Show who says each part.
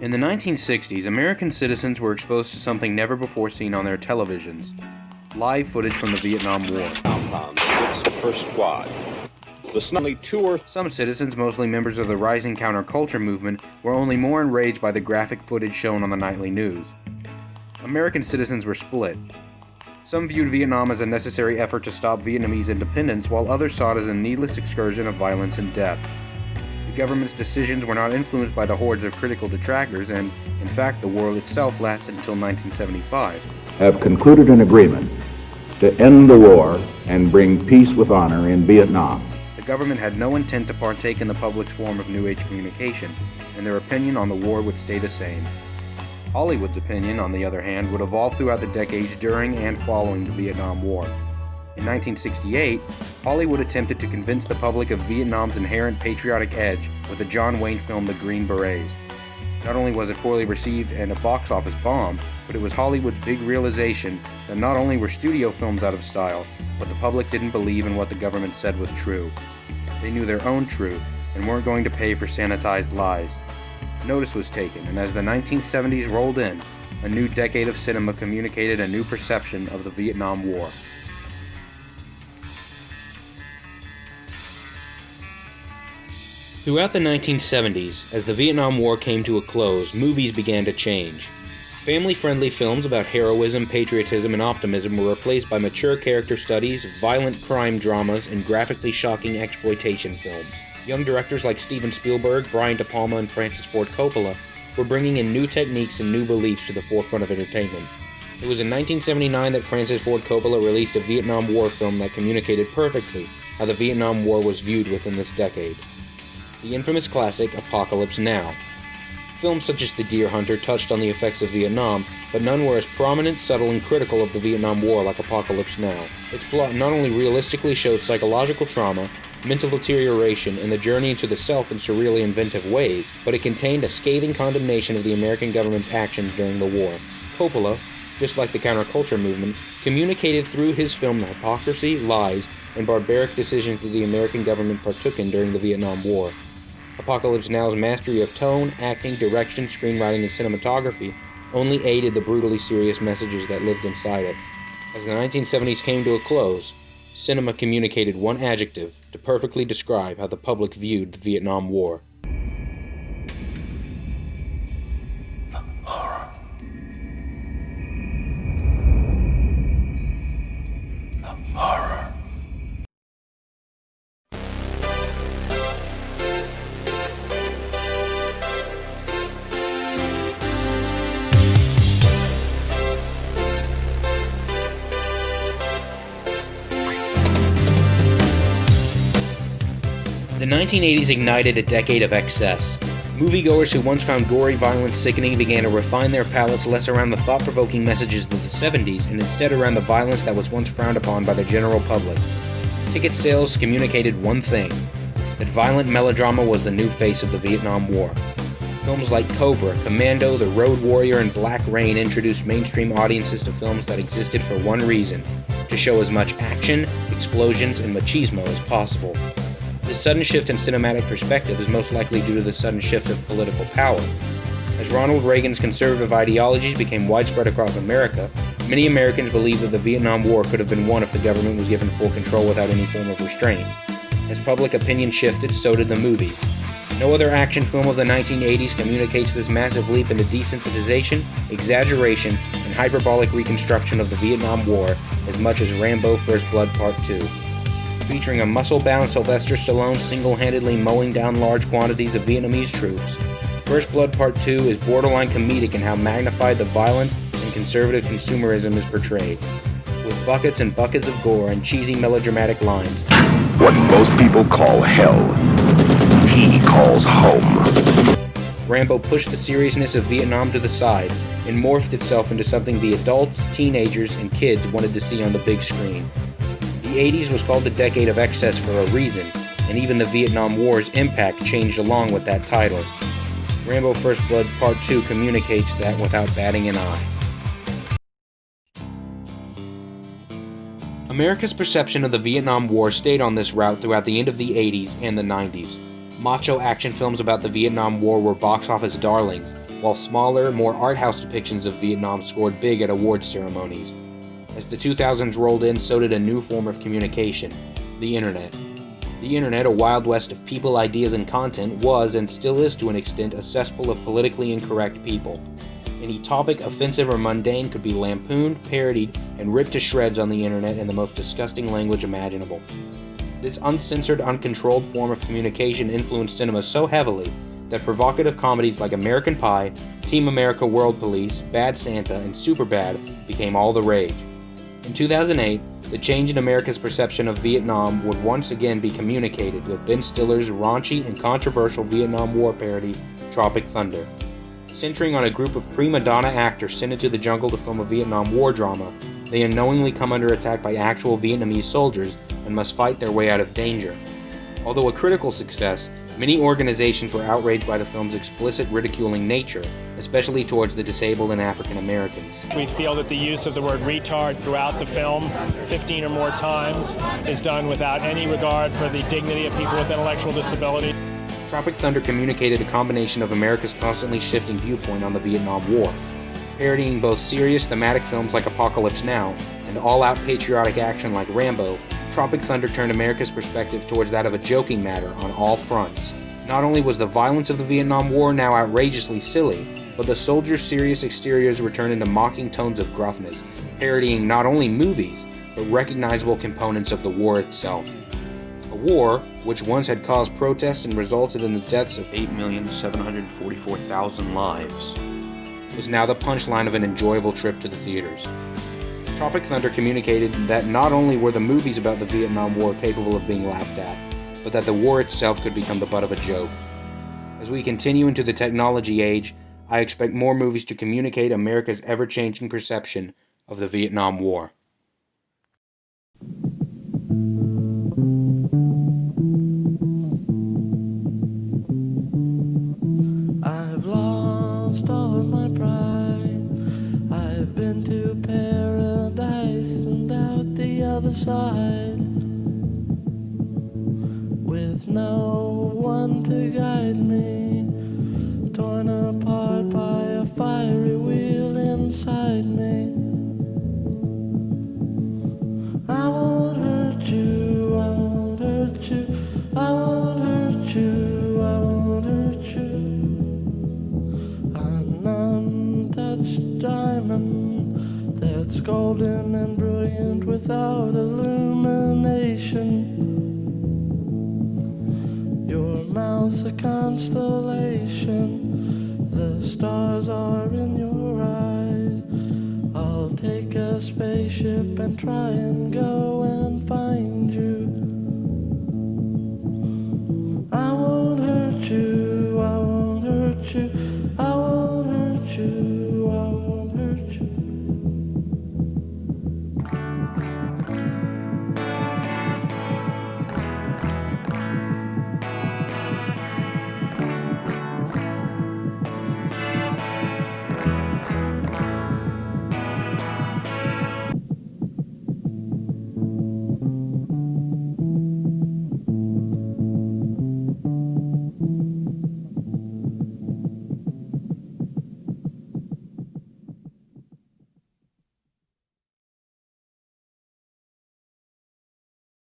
Speaker 1: In the 1960s, American citizens were exposed to something never before seen on their televisions: live footage from the Vietnam War.
Speaker 2: Compound, its first squad.
Speaker 1: Some citizens, mostly members of the rising counterculture movement, were only more enraged by the graphic footage shown on the nightly news. American citizens were split. Some viewed Vietnam as a necessary effort to stop Vietnamese independence, while others saw it as a needless excursion of violence and death. The government's decisions were not influenced by the hordes of critical detractors, and, in fact, the war itself lasted until 1975.
Speaker 3: Have concluded an agreement to end the war and bring peace with honor in Vietnam.
Speaker 1: The government had no intent to partake in the public's form of New Age communication, and their opinion on the war would stay the same. Hollywood's opinion, on the other hand, would evolve throughout the decades during and following the Vietnam War. In 1968, Hollywood attempted to convince the public of Vietnam's inherent patriotic edge with the John Wayne film The Green Berets. Not only was it poorly received and a box office bomb, but it was Hollywood's big realization that not only were studio films out of style, but the public didn't believe in what the government said was true. They knew their own truth and weren't going to pay for sanitized lies. Notice was taken, and as the 1970s rolled in, a new decade of cinema communicated a new perception of the Vietnam War. Throughout the 1970s, as the Vietnam War came to a close, movies began to change. Family-friendly films about heroism, patriotism, and optimism were replaced by mature character studies, violent crime dramas, and graphically shocking exploitation films. Young directors like Steven Spielberg, Brian De Palma, and Francis Ford Coppola were bringing in new techniques and new beliefs to the forefront of entertainment. It was in 1979 that Francis Ford Coppola released a Vietnam War film that communicated perfectly how the Vietnam War was viewed within this decade. The infamous classic, Apocalypse Now. Films such as The Deer Hunter touched on the effects of Vietnam, but none were as prominent, subtle, and critical of the Vietnam War like Apocalypse Now. Its plot not only realistically showed psychological trauma, mental deterioration, and the journey into the self in surreally inventive ways, but it contained a scathing condemnation of the American government's actions during the war. Coppola, just like the counterculture movement, communicated through his film the hypocrisy, lies, and barbaric decisions that the American government partook in during the Vietnam War. Apocalypse Now's mastery of tone, acting, direction, screenwriting, and cinematography only aided the brutally serious messages that lived inside it. As the 1970s came to a close, cinema communicated one adjective to perfectly describe how the public viewed the Vietnam War.
Speaker 4: Horror. Horror.
Speaker 1: The 1980s ignited a decade of excess. Moviegoers who once found gory violence sickening began to refine their palates less around the thought-provoking messages of the 70s and instead around the violence that was once frowned upon by the general public. Ticket sales communicated one thing: that violent melodrama was the new face of the Vietnam War. Films like Cobra, Commando, The Road Warrior, and Black Rain introduced mainstream audiences to films that existed for one reason: to show as much action, explosions, and machismo as possible. This sudden shift in cinematic perspective is most likely due to the sudden shift of political power. As Ronald Reagan's conservative ideologies became widespread across America, many Americans believed that the Vietnam War could have been won if the government was given full control without any form of restraint. As public opinion shifted, so did the movies. No other action film of the 1980s communicates this massive leap into desensitization, exaggeration, and hyperbolic reconstruction of the Vietnam War as much as Rambo: First Blood Part 2. Featuring a muscle-bound Sylvester Stallone single-handedly mowing down large quantities of Vietnamese troops. First Blood Part 2 is borderline comedic in how magnified the violence and conservative consumerism is portrayed. With buckets and buckets of gore and cheesy melodramatic lines.
Speaker 5: What most people call hell, he calls home.
Speaker 1: Rambo pushed the seriousness of Vietnam to the side and morphed itself into something the adults, teenagers, and kids wanted to see on the big screen. The 80s was called the decade of excess for a reason, and even the Vietnam War's impact changed along with that title. Rambo: First Blood Part 2 communicates that without batting an eye. America's perception of the Vietnam War stayed on this route throughout the end of the 80s and the 90s. Macho action films about the Vietnam War were box office darlings, while smaller, more art house depictions of Vietnam scored big at award ceremonies. As the 2000s rolled in, so did a new form of communication, the internet. The internet, a wild west of people, ideas, and content, was, and still is to an extent, a cesspool of politically incorrect people. Any topic, offensive or mundane, could be lampooned, parodied, and ripped to shreds on the internet in the most disgusting language imaginable. This uncensored, uncontrolled form of communication influenced cinema so heavily that provocative comedies like American Pie, Team America World Police, Bad Santa, and Superbad became all the rage. In 2008, the change in America's perception of Vietnam would once again be communicated with Ben Stiller's raunchy and controversial Vietnam War parody, Tropic Thunder. Centering on a group of prima donna actors sent into the jungle to film a Vietnam War drama, they unknowingly come under attack by actual Vietnamese soldiers and must fight their way out of danger. Although a critical success, many organizations were outraged by the film's explicit ridiculing nature, especially towards the disabled and African Americans.
Speaker 6: We feel that the use of the word retard throughout the film, 15 or more times, is done without any regard for the dignity of people with intellectual disability.
Speaker 1: Tropic Thunder communicated a combination of America's constantly shifting viewpoint on the Vietnam War. Parodying both serious thematic films like Apocalypse Now and all-out patriotic action like Rambo, Tropic Thunder turned America's perspective towards that of a joking matter on all fronts. Not only was the violence of the Vietnam War now outrageously silly, but the soldiers' serious exteriors were turned into mocking tones of gruffness, parodying not only movies, but recognizable components of the war itself. A war, which once had caused protests and resulted in the deaths of
Speaker 2: 8,744,000 lives,
Speaker 1: was now the punchline of an enjoyable trip to the theaters. Tropic Thunder communicated that not only were the movies about the Vietnam War capable of being laughed at, but that the war itself could become the butt of a joke. As we continue into the technology age, I expect more movies to communicate America's ever-changing perception of the Vietnam War.
Speaker 7: I've lost all of my pride. I've been to paradise and out the other side, with no one to guide me, torn apart by a fiery wheel inside me. I won't hurt you, I won't hurt you, I won't hurt you, I won't hurt you. An untouched diamond that's golden and brilliant without illumination. Your mouth's a constellation, the stars are in your eyes. I'll take a spaceship and try and go and find you.